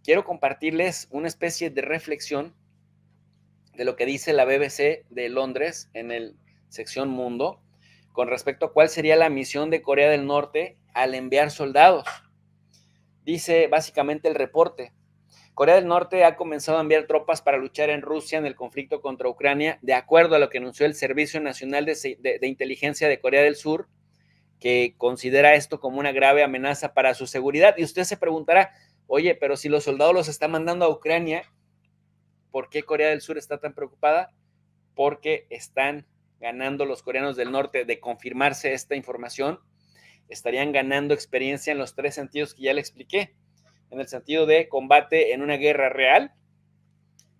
quiero compartirles una especie de reflexión de lo que dice la BBC de Londres en el sección Mundo con respecto a cuál sería la misión de Corea del Norte al enviar soldados. Dice básicamente el reporte: Corea del Norte ha comenzado a enviar tropas para luchar en Rusia en el conflicto contra Ucrania, de acuerdo a lo que anunció el Servicio Nacional de Inteligencia de Corea del Sur, que considera esto como una grave amenaza para su seguridad. Y usted se preguntará, oye, pero si los soldados los está mandando a Ucrania, ¿por qué Corea del Sur está tan preocupada? Porque están ganando los coreanos del norte. De confirmarse esta información, estarían ganando experiencia en los tres sentidos que ya le expliqué. En el sentido de combate en una guerra real,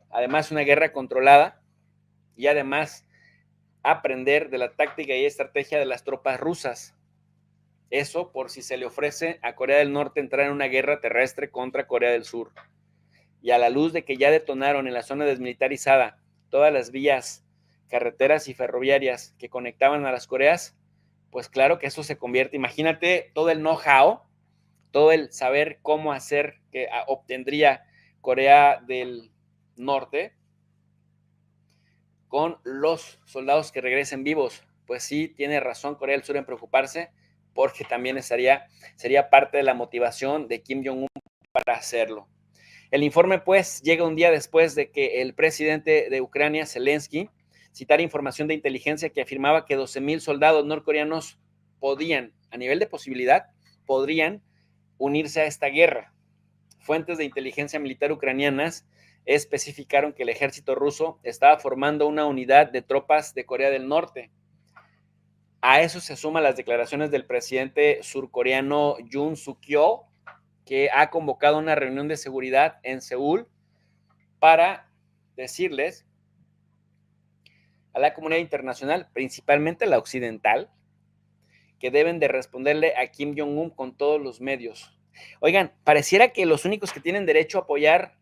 además una guerra controlada, y además aprender de la táctica y estrategia de las tropas rusas. Eso por si se le ofrece a Corea del Norte entrar en una guerra terrestre contra Corea del Sur. Y a la luz de que ya detonaron en la zona desmilitarizada todas las vías, carreteras y ferroviarias que conectaban a las Coreas, pues claro que eso se convierte, imagínate todo el know-how, todo el saber cómo hacer que obtendría Corea del Norte con los soldados que regresen vivos. Pues sí, tiene razón Corea del Sur en preocuparse, porque también sería parte de la motivación de Kim Jong-un para hacerlo. El informe, pues, llega un día después de que el presidente de Ucrania, Zelensky, citara información de inteligencia que afirmaba que 12,000 soldados norcoreanos podían, a nivel de posibilidad, podrían unirse a esta guerra. Fuentes de inteligencia militar ucranianas especificaron que el ejército ruso estaba formando una unidad de tropas de Corea del Norte. A eso se suman las declaraciones del presidente surcoreano Yoon Suk-yeol, que ha convocado una reunión de seguridad en Seúl para decirles a la comunidad internacional, principalmente la occidental, que deben de responderle a Kim Jong-un con todos los medios. Oigan, pareciera que los únicos que tienen derecho a apoyar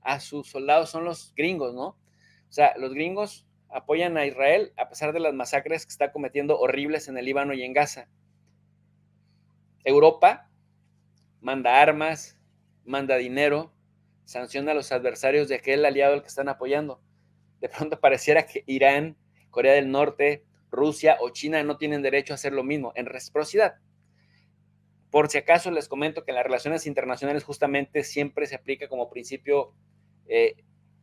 a sus soldados son los gringos, ¿no? O sea, los gringos apoyan a Israel a pesar de las masacres que está cometiendo horribles en el Líbano y en Gaza. Europa manda armas, manda dinero, sanciona a los adversarios de aquel aliado al que están apoyando. De pronto pareciera que Irán, Corea del Norte, Rusia o China no tienen derecho a hacer lo mismo, en reciprocidad. Por si acaso les comento que en las relaciones internacionales justamente siempre se aplica como principio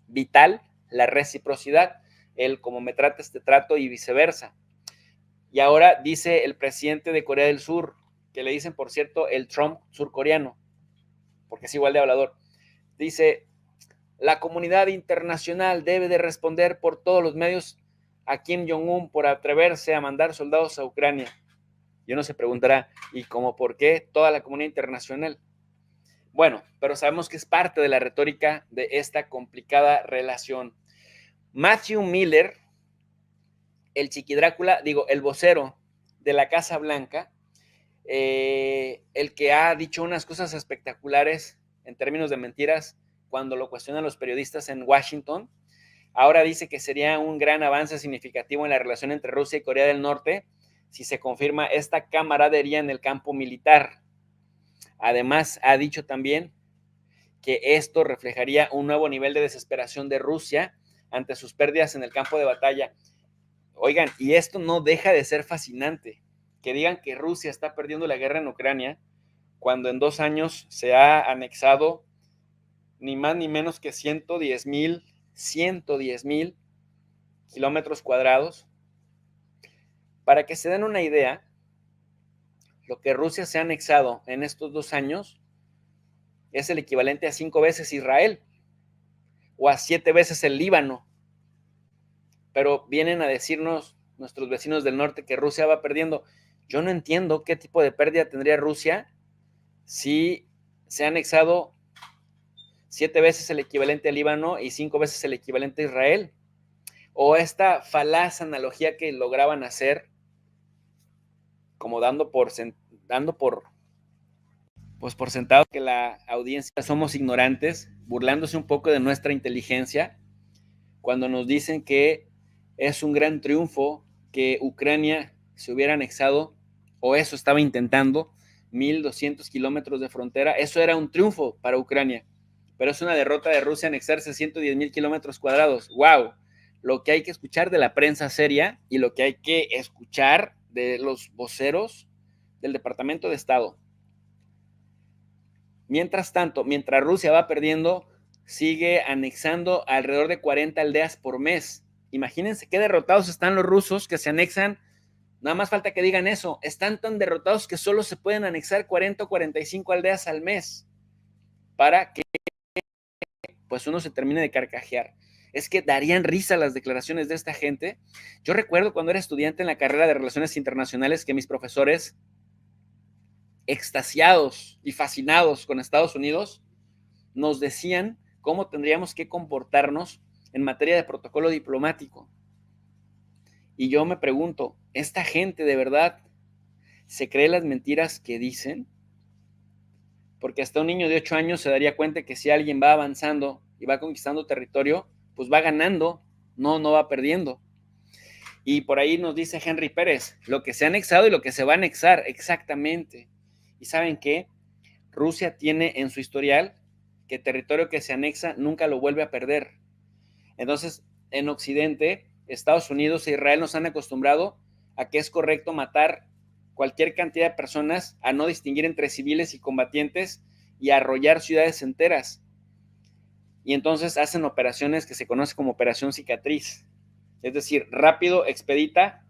vital la reciprocidad, el como me trates te trato y viceversa. Y ahora dice el presidente de Corea del Sur, que le dicen, por cierto, el Trump surcoreano, porque es igual de hablador, dice: la comunidad internacional debe de responder por todos los medios a Kim Jong-un por atreverse a mandar soldados a Ucrania. Y uno se preguntará, ¿y cómo por qué toda la comunidad internacional? Bueno, pero sabemos que es parte de la retórica de esta complicada relación. Matthew Miller, el chiquidrácula, el vocero de la Casa Blanca, el que ha dicho unas cosas espectaculares en términos de mentiras cuando lo cuestionan los periodistas en Washington, ahora dice que sería un gran avance significativo en la relación entre Rusia y Corea del Norte si se confirma esta camaradería en el campo militar. Además, ha dicho también que esto reflejaría un nuevo nivel de desesperación de Rusia ante sus pérdidas en el campo de batalla. Oigan, y esto no deja de ser fascinante, que digan que Rusia está perdiendo la guerra en Ucrania cuando en 2 años se ha anexado ni más ni menos que 110,000 kilómetros cuadrados. Para que se den una idea, lo que Rusia se ha anexado en estos 2 años es el equivalente a 5 veces Israel o a 7 veces el Líbano. Pero vienen a decirnos nuestros vecinos del norte que Rusia va perdiendo. Yo no entiendo qué tipo de pérdida tendría Rusia si se ha anexado 7 veces el equivalente al Líbano y 5 veces el equivalente a Israel. O esta falaz analogía que lograban hacer, como dando por sentado que la audiencia somos ignorantes, burlándose un poco de nuestra inteligencia, cuando nos dicen que es un gran triunfo que Ucrania se hubiera anexado, o eso estaba intentando, 1,200 kilómetros de frontera. Eso era un triunfo para Ucrania. pero es una derrota de Rusia anexarse 110,000 kilómetros cuadrados. ¡Wow! Lo que hay que escuchar de la prensa seria y lo que hay que escuchar de los voceros del Departamento de Estado. Mientras tanto, mientras Rusia va perdiendo, sigue anexando alrededor de 40 aldeas por mes. Imagínense qué derrotados están los rusos que se anexan. Nada más falta que digan eso. Están tan derrotados que solo se pueden anexar 40 o 45 aldeas al mes para que pues uno se termine de carcajear. Es que darían risa las declaraciones de esta gente. Yo recuerdo cuando era estudiante en la carrera de Relaciones Internacionales que mis profesores, extasiados y fascinados con Estados Unidos, nos decían cómo tendríamos que comportarnos en materia de protocolo diplomático. Y yo me pregunto, ¿esta gente de verdad se cree las mentiras que dicen? Porque hasta un niño de 8 años se daría cuenta que si alguien va avanzando y va conquistando territorio, pues va ganando, no va perdiendo. Y por ahí nos dice Henry Pérez, lo que se ha anexado y lo que se va a anexar, exactamente. ¿Y saben qué? Rusia tiene en su historial que territorio que se anexa nunca lo vuelve a perder. Entonces, en Occidente, Estados Unidos e Israel nos han acostumbrado a que es correcto matar cualquier cantidad de personas, a no distinguir entre civiles y combatientes y a arrollar ciudades enteras. Y entonces hacen operaciones que se conocen como operación cicatriz. Es decir, rápido, expedita,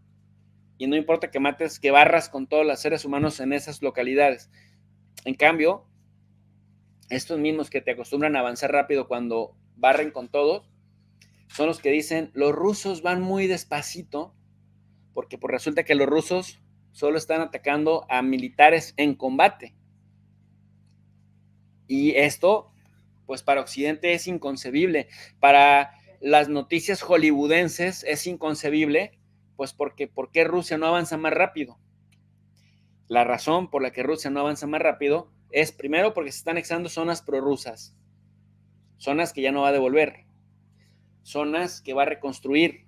y no importa que mates, que barras con todos los seres humanos en esas localidades. En cambio, estos mismos que te acostumbran a avanzar rápido cuando barren con todos, son los que dicen, los rusos van muy despacito, porque pues resulta que los rusos solo están atacando a militares en combate. Y esto, pues para Occidente es inconcebible. Para las noticias hollywoodenses es inconcebible, pues porque ¿por qué Rusia no avanza más rápido? La razón por la que Rusia no avanza más rápido es primero porque se están anexando zonas prorrusas, zonas que ya no va a devolver, zonas que va a reconstruir.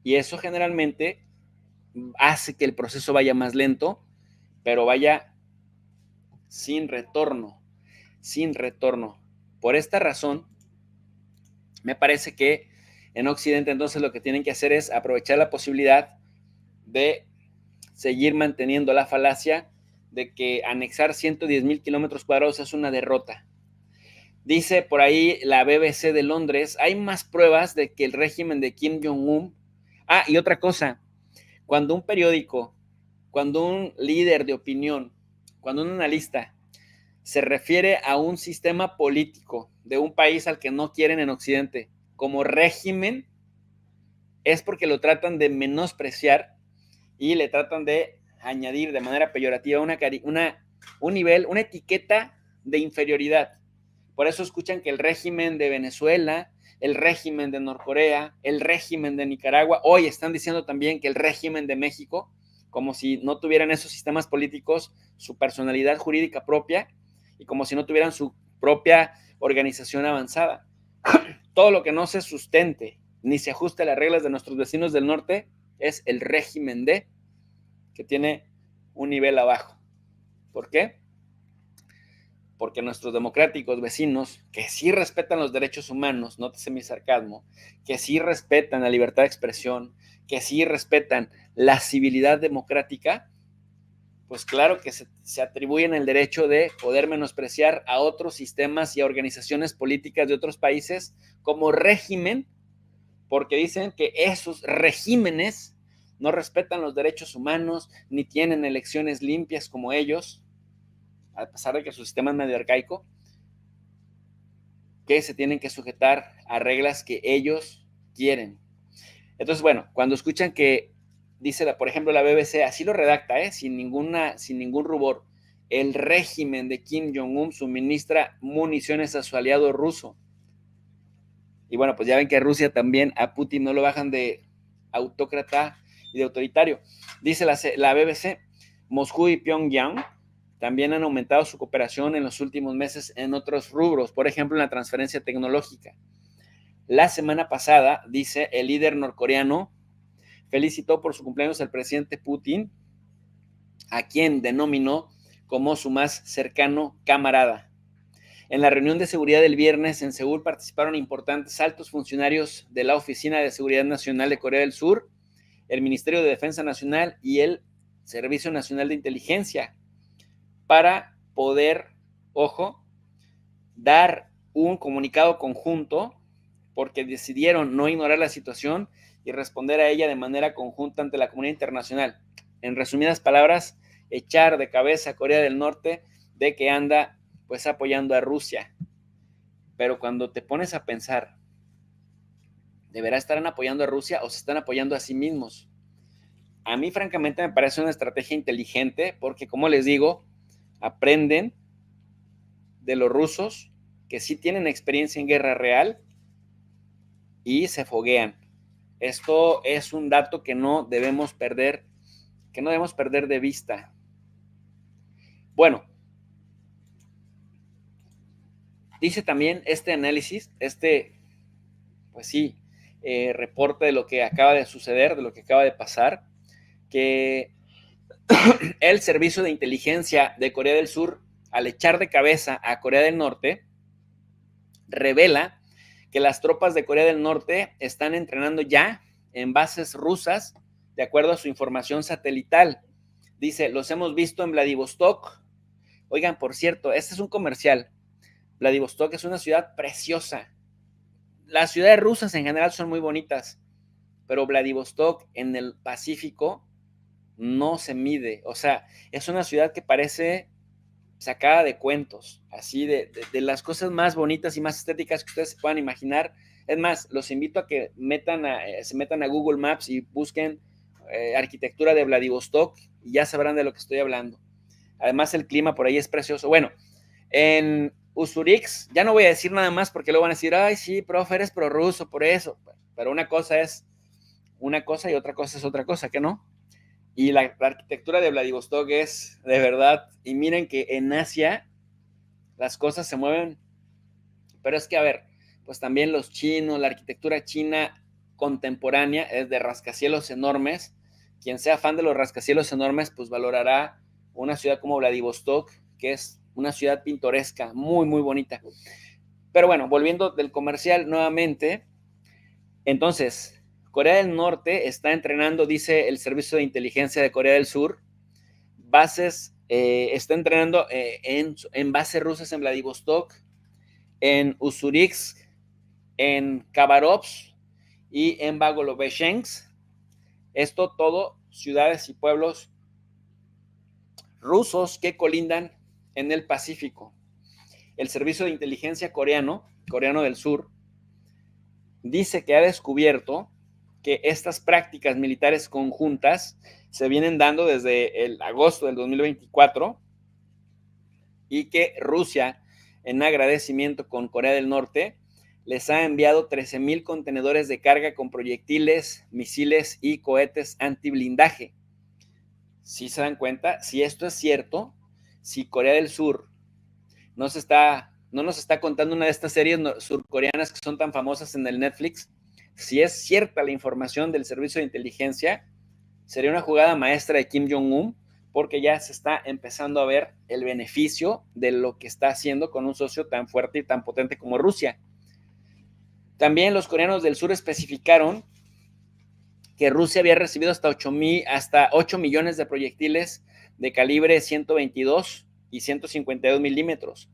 Y eso generalmente hace que el proceso vaya más lento, pero vaya sin retorno, sin retorno. Por esta razón, me parece que en Occidente entonces lo que tienen que hacer es aprovechar la posibilidad de seguir manteniendo la falacia de que anexar 110,000 kilómetros cuadrados es una derrota. Dice por ahí la BBC de Londres, hay más pruebas de que el régimen de Kim Jong-un... Ah, y otra cosa, cuando un periódico, cuando un líder de opinión, cuando un analista se refiere a un sistema político de un país al que no quieren en Occidente como régimen, es porque lo tratan de menospreciar y le tratan de añadir de manera peyorativa un nivel, una etiqueta de inferioridad. Por eso escuchan que el régimen de Venezuela, el régimen de Norcorea, el régimen de Nicaragua, hoy están diciendo también que el régimen de México, como si no tuvieran esos sistemas políticos su personalidad jurídica propia y como si no tuvieran su propia organización avanzada. Todo lo que no se sustente ni se ajuste a las reglas de nuestros vecinos del norte es el régimen de, que tiene un nivel abajo. ¿Por qué? Porque nuestros democráticos vecinos, que sí respetan los derechos humanos, nótese mi sarcasmo, que sí respetan la libertad de expresión, que sí respetan la civilidad democrática, pues claro que se atribuyen el derecho de poder menospreciar a otros sistemas y a organizaciones políticas de otros países como régimen, porque dicen que esos regímenes no respetan los derechos humanos, ni tienen elecciones limpias como ellos, a pesar de que su sistema es medio arcaico, que se tienen que sujetar a reglas que ellos quieren. Entonces, bueno, cuando escuchan que dice, por ejemplo, la BBC, así lo redacta, sin ningún rubor, el régimen de Kim Jong-un suministra municiones a su aliado ruso. Y bueno, pues ya ven que a Rusia también, a Putin no lo bajan de autócrata y de autoritario. Dice la BBC, Moscú y Pyongyang también han aumentado su cooperación en los últimos meses en otros rubros, por ejemplo, en la transferencia tecnológica. La semana pasada, dice, el líder norcoreano felicitó por su cumpleaños al presidente Putin, a quien denominó como su más cercano camarada. En la reunión de seguridad del viernes en Seúl participaron importantes altos funcionarios de la Oficina de Seguridad Nacional de Corea del Sur, el Ministerio de Defensa Nacional y el Servicio Nacional de Inteligencia para poder, ojo, dar un comunicado conjunto porque decidieron no ignorar la situación y responder a ella de manera conjunta ante la comunidad internacional. En resumidas palabras, echar de cabeza a Corea del Norte de que anda pues apoyando a Rusia. Pero cuando te pones a pensar, ¿deberá estarán apoyando a Rusia o se están apoyando a sí mismos? A mí francamente me parece una estrategia inteligente porque, como les digo, aprenden de los rusos que sí tienen experiencia en guerra real y se foguean. Esto es un dato que no debemos perder de vista. Bueno, dice también este análisis, pues sí, reporte de lo que acaba de suceder, de lo que acaba de pasar, que el servicio de inteligencia de Corea del Sur, al echar de cabeza a Corea del Norte, revela que las tropas de Corea del Norte están entrenando ya en bases rusas, de acuerdo a su información satelital. Dice, los hemos visto en Vladivostok. Oigan, por cierto, este es un comercial. Vladivostok es una ciudad preciosa. Las ciudades rusas en general son muy bonitas, pero Vladivostok en el Pacífico no se mide. O sea, es una ciudad que parece sacada de cuentos, así de las cosas más bonitas y más estéticas que ustedes se puedan imaginar. Es más, los invito a que se metan a Google Maps y busquen arquitectura de Vladivostok y ya sabrán de lo que estoy hablando. Además, el clima por ahí es precioso. Bueno, en Usurix, ya no voy a decir nada más porque luego van a decir, ay, sí, profe, eres prorruso por eso. Pero una cosa es una cosa y otra cosa es otra cosa, ¿qué no? Y la arquitectura de Vladivostok es de verdad, y miren que en Asia las cosas se mueven, pero es que, a ver, pues también los chinos, la arquitectura china contemporánea es de rascacielos enormes. Quien sea fan de los rascacielos enormes, pues valorará una ciudad como Vladivostok, que es una ciudad pintoresca, muy, muy bonita. Pero bueno, volviendo del comercial nuevamente, entonces, Corea del Norte está entrenando, dice el Servicio de Inteligencia de Corea del Sur, bases, está entrenando en bases rusas en Vladivostok, en Usurix, en Khabarovsk y en Bagolovechensk. Esto todo ciudades y pueblos rusos que colindan en el Pacífico. El Servicio de Inteligencia coreano del Sur, dice que ha descubierto que estas prácticas militares conjuntas se vienen dando desde el agosto del 2024 y que Rusia, en agradecimiento con Corea del Norte, les ha enviado 13,000 contenedores de carga con proyectiles, misiles y cohetes antiblindaje. Si se dan cuenta, si esto es cierto, si Corea del Sur no nos está contando una de estas series surcoreanas que son tan famosas en el Netflix, si es cierta la información del servicio de inteligencia, sería una jugada maestra de Kim Jong-un, porque ya se está empezando a ver el beneficio de lo que está haciendo con un socio tan fuerte y tan potente como Rusia. También los coreanos del sur especificaron que Rusia había recibido hasta 8 millones de proyectiles de calibre 122 y 152 milímetros.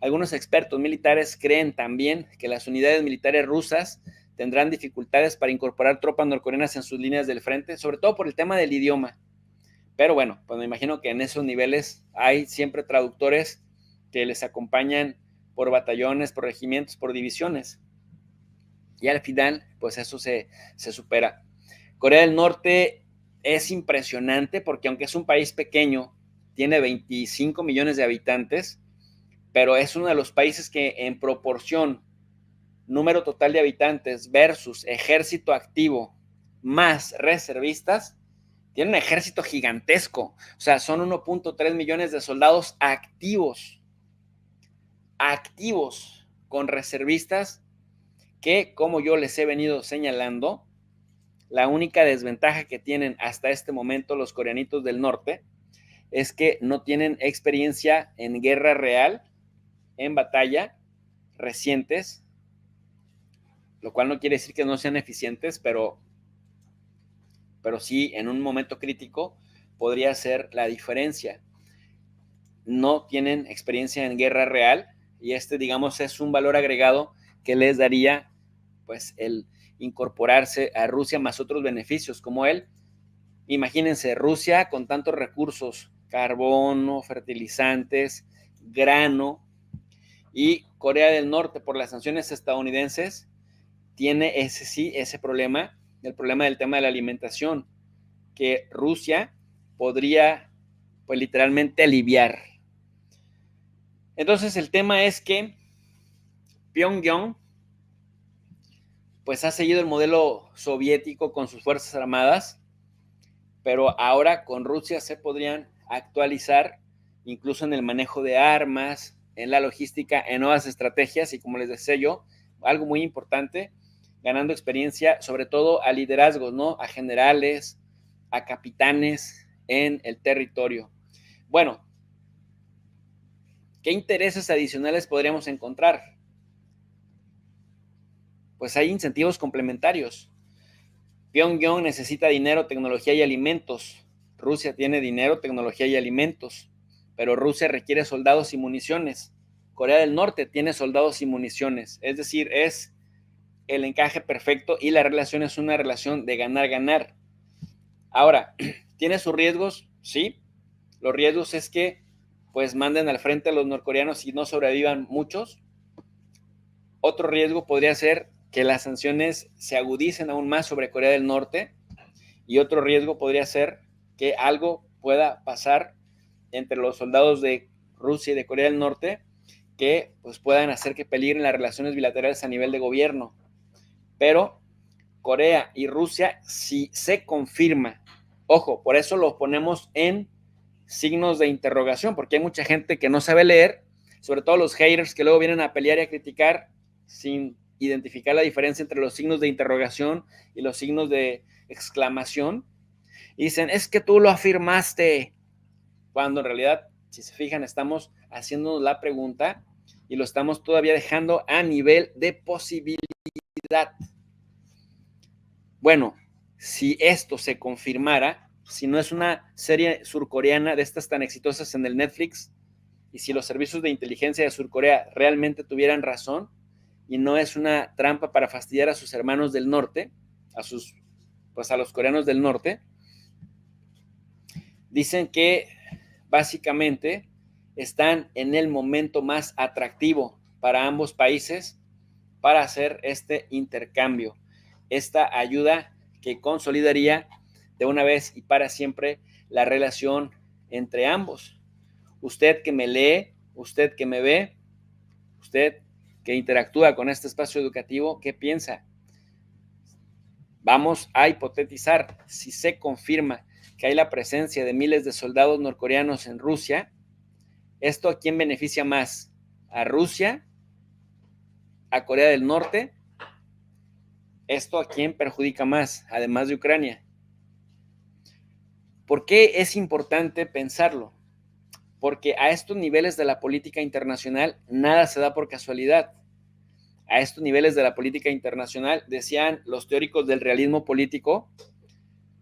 Algunos expertos militares creen también que las unidades militares rusas tendrán dificultades para incorporar tropas norcoreanas en sus líneas del frente, sobre todo por el tema del idioma. Pero bueno, pues me imagino que en esos niveles hay siempre traductores que les acompañan por batallones, por regimientos, por divisiones. Y al final, pues eso se supera. Corea del Norte es impresionante porque aunque es un país pequeño, tiene 25 millones de habitantes, pero es uno de los países que en proporción, número total de habitantes versus ejército activo más reservistas, tiene un ejército gigantesco. O sea, son 1.3 millones de soldados activos con reservistas que, como yo les he venido señalando, la única desventaja que tienen hasta este momento los coreanitos del norte es que no tienen experiencia en guerra real en batalla recientes, lo cual no quiere decir que no sean eficientes, pero sí en un momento crítico podría ser la diferencia. No tienen experiencia en guerra real y digamos, es un valor agregado que les daría pues el incorporarse a Rusia más otros beneficios como imagínense, Rusia con tantos recursos, carbono, fertilizantes, grano, y Corea del Norte por las sanciones estadounidenses tiene ese problema, el problema del tema de la alimentación, que Rusia podría pues literalmente aliviar. Entonces el tema es que Pyongyang pues ha seguido el modelo soviético con sus fuerzas armadas, pero ahora con Rusia se podrían actualizar incluso en el manejo de armas, en la logística, en nuevas estrategias y como les decía yo, algo muy importante, ganando experiencia sobre todo a liderazgos, ¿no? A generales, a capitanes en el territorio. Bueno, ¿qué intereses adicionales podríamos encontrar? Pues hay incentivos complementarios. Pyongyang necesita dinero, tecnología y alimentos. Rusia tiene dinero, tecnología y alimentos, pero Rusia requiere soldados y municiones. Corea del Norte tiene soldados y municiones, es decir, es el encaje perfecto y la relación es una relación de ganar-ganar. Ahora, ¿tiene sus riesgos? Sí. Los riesgos es que pues manden al frente a los norcoreanos y no sobrevivan muchos. Otro riesgo podría ser que las sanciones se agudicen aún más sobre Corea del Norte y otro riesgo podría ser que algo pueda pasar entre los soldados de Rusia y de Corea del Norte que pues puedan hacer que peligren las relaciones bilaterales a nivel de gobierno. Pero Corea y Rusia, si se confirma, ojo, por eso lo ponemos en signos de interrogación, porque hay mucha gente que no sabe leer, sobre todo los haters que luego vienen a pelear y a criticar sin identificar la diferencia entre los signos de interrogación y los signos de exclamación. Y dicen, es que tú lo afirmaste, cuando en realidad, si se fijan, estamos haciéndonos la pregunta y lo estamos todavía dejando a nivel de posibilidad. Bueno, si esto se confirmara, si no es una serie surcoreana de estas tan exitosas en el Netflix, y si los servicios de inteligencia de Surcorea realmente tuvieran razón, y no es una trampa para fastidiar a sus hermanos del norte, a los coreanos del norte, dicen que básicamente están en el momento más atractivo para ambos países para hacer este intercambio, esta ayuda que consolidaría de una vez y para siempre la relación entre ambos. Usted que me lee, usted que me ve, usted que interactúa con este espacio educativo, ¿qué piensa? Vamos a hipotetizar, si se confirma que hay la presencia de miles de soldados norcoreanos en Rusia, ¿esto a quién beneficia más? ¿A Rusia? ¿A Corea del Norte? ¿Esto a quién perjudica más, además de Ucrania? ¿Por qué es importante pensarlo? Porque a estos niveles de la política internacional nada se da por casualidad. A estos niveles de la política internacional, decían los teóricos del realismo político,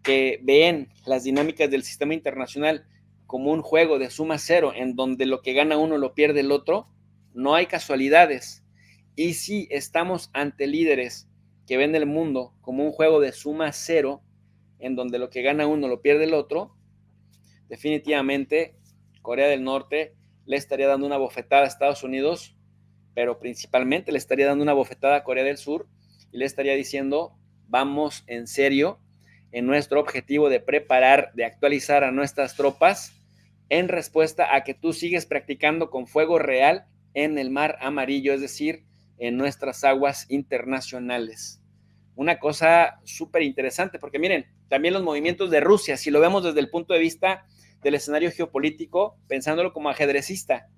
que ven las dinámicas del sistema internacional como un juego de suma cero, en donde lo que gana uno lo pierde el otro, no hay casualidades. Y si estamos ante líderes que ven el mundo como un juego de suma cero, en donde lo que gana uno lo pierde el otro, definitivamente Corea del Norte le estaría dando una bofetada a Estados Unidos, pero principalmente le estaría dando una bofetada a Corea del Sur y le estaría diciendo, vamos en serio en nuestro objetivo de preparar, de actualizar a nuestras tropas en respuesta a que tú sigues practicando con fuego real en el mar amarillo, es decir, en nuestras aguas internacionales. Una cosa súper interesante, porque miren, también los movimientos de Rusia, si lo vemos desde el punto de vista del escenario geopolítico, pensándolo como ajedrecista,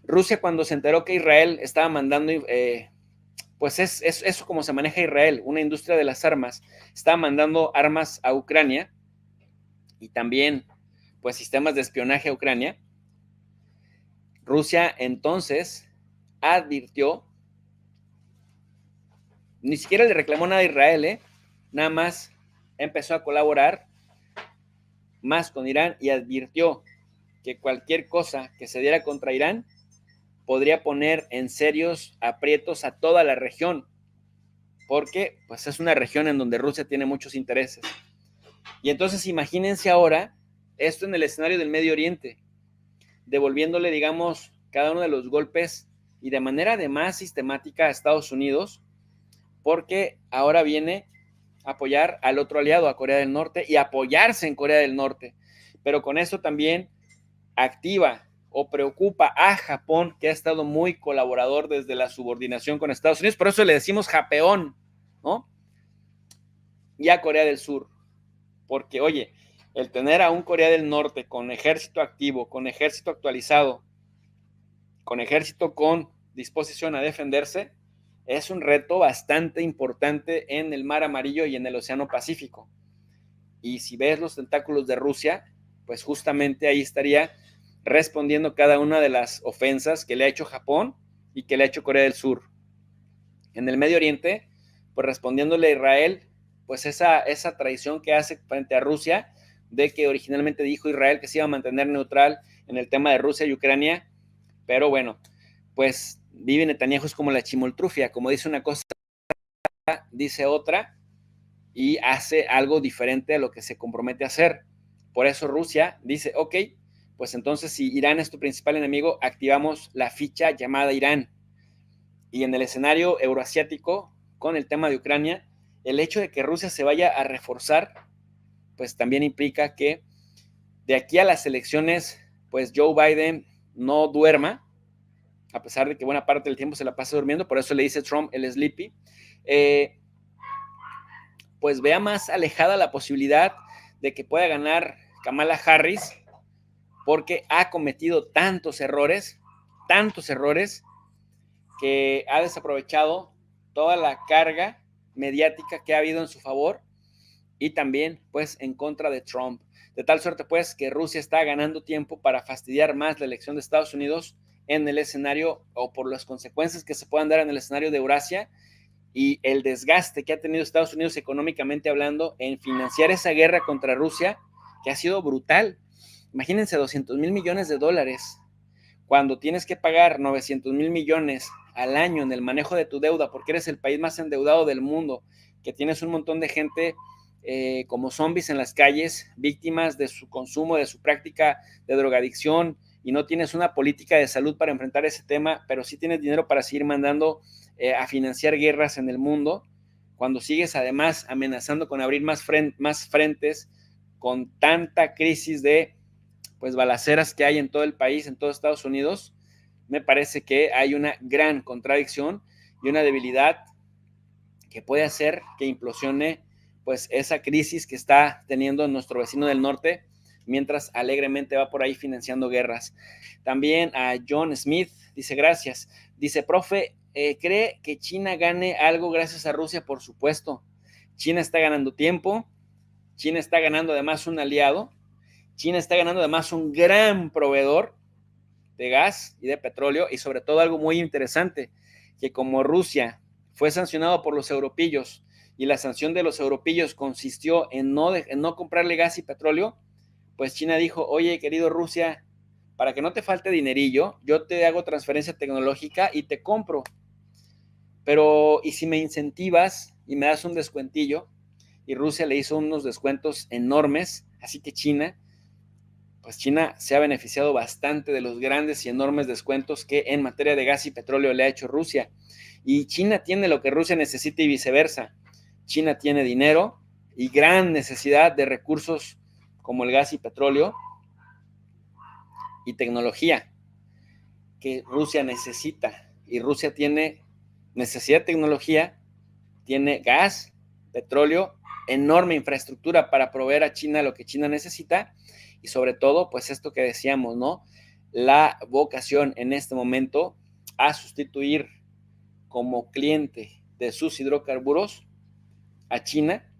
Rusia cuando se enteró que Israel estaba mandando, pues es eso como se maneja Israel, una industria de las armas, estaba mandando armas a Ucrania y también pues sistemas de espionaje a Ucrania. Rusia entonces advirtió, ni siquiera le reclamó nada a Israel, nada más empezó a colaborar más con Irán y advirtió que cualquier cosa que se diera contra Irán podría poner en serios aprietos a toda la región, porque pues es una región en donde Rusia tiene muchos intereses. Y entonces imagínense ahora esto en el escenario del Medio Oriente, devolviéndole, digamos, cada uno de los golpes y de manera además sistemática a Estados Unidos, porque ahora viene a apoyar al otro aliado, a Corea del Norte, y apoyarse en Corea del Norte. Pero con eso también activa o preocupa a Japón, que ha estado muy colaborador desde la subordinación con Estados Unidos, por eso le decimos Japeón, ¿no? Y a Corea del Sur, porque, oye, el tener a un Corea del Norte con ejército activo, con ejército actualizado, con ejército con disposición a defenderse, es un reto bastante importante en el Mar Amarillo y en el Océano Pacífico. Y si ves los tentáculos de Rusia, pues justamente ahí estaría respondiendo cada una de las ofensas que le ha hecho Japón y que le ha hecho Corea del Sur. En el Medio Oriente, pues respondiéndole a Israel, pues esa traición que hace frente a Rusia, de que originalmente dijo Israel que se iba a mantener neutral en el tema de Rusia y Ucrania, pero bueno, pues vive Netanyahu es como la chimoltrufia, como dice una cosa, dice otra, y hace algo diferente a lo que se compromete a hacer. Por eso Rusia dice, ok, pues entonces si Irán es tu principal enemigo, activamos la ficha llamada Irán. Y en el escenario euroasiático, con el tema de Ucrania, el hecho de que Rusia se vaya a reforzar, pues también implica que de aquí a las elecciones, pues Joe Biden no duerma, a pesar de que buena parte del tiempo se la pasa durmiendo, por eso le dice Trump el sleepy, pues vea más alejada la posibilidad de que pueda ganar Kamala Harris, porque ha cometido tantos errores, que ha desaprovechado toda la carga mediática que ha habido en su favor y también pues en contra de Trump. De tal suerte pues que Rusia está ganando tiempo para fastidiar más la elección de Estados Unidos en el escenario o por las consecuencias que se puedan dar en el escenario de Eurasia y el desgaste que ha tenido Estados Unidos económicamente hablando en financiar esa guerra contra Rusia, que ha sido brutal. Imagínense 200,000 millones de dólares cuando tienes que pagar 900,000 millones al año en el manejo de tu deuda, porque eres el país más endeudado del mundo, que tienes un montón de gente como zombies en las calles, víctimas de su consumo, de su práctica de drogadicción, y no tienes una política de salud para enfrentar ese tema, pero sí tienes dinero para seguir mandando a financiar guerras en el mundo, cuando sigues además amenazando con abrir más frentes, con tanta crisis de pues balaceras que hay en todo el país, en todo Estados Unidos, me parece que hay una gran contradicción y una debilidad que puede hacer que implosione pues esa crisis que está teniendo nuestro vecino del norte, mientras alegremente va por ahí financiando guerras. También a John Smith dice gracias. Dice, profe, ¿cree que China gane algo gracias a Rusia? Por supuesto. China está ganando tiempo, China está ganando además un aliado, China está ganando además un gran proveedor de gas y de petróleo y sobre todo algo muy interesante, que como Rusia fue sancionado por los europillos y la sanción de los europillos consistió en no comprarle gas y petróleo, pues China dijo, oye, querido Rusia, para que no te falte dinerillo, yo te hago transferencia tecnológica y te compro. Pero, ¿y si me incentivas y me das un descuentillo? Y Rusia le hizo unos descuentos enormes, así que China se ha beneficiado bastante de los grandes y enormes descuentos que en materia de gas y petróleo le ha hecho Rusia. Y China tiene lo que Rusia necesita y viceversa. China tiene dinero y gran necesidad de recursos como el gas y petróleo y tecnología que Rusia necesita. Y Rusia tiene necesidad de tecnología, tiene gas, petróleo, enorme infraestructura para proveer a China lo que China necesita y sobre todo, pues esto que decíamos, ¿no? La vocación en este momento a sustituir como cliente de sus hidrocarburos a China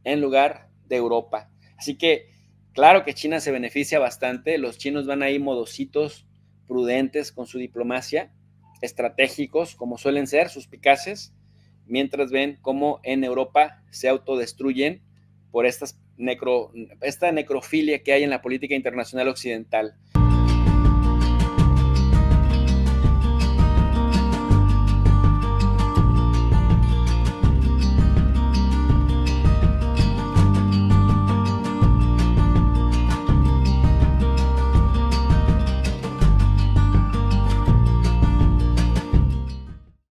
en lugar de Europa. Así que, claro que China se beneficia bastante, los chinos van ahí modositos prudentes con su diplomacia, estratégicos como suelen ser, suspicaces, mientras ven cómo en Europa se autodestruyen por esta necrofilia que hay en la política internacional occidental.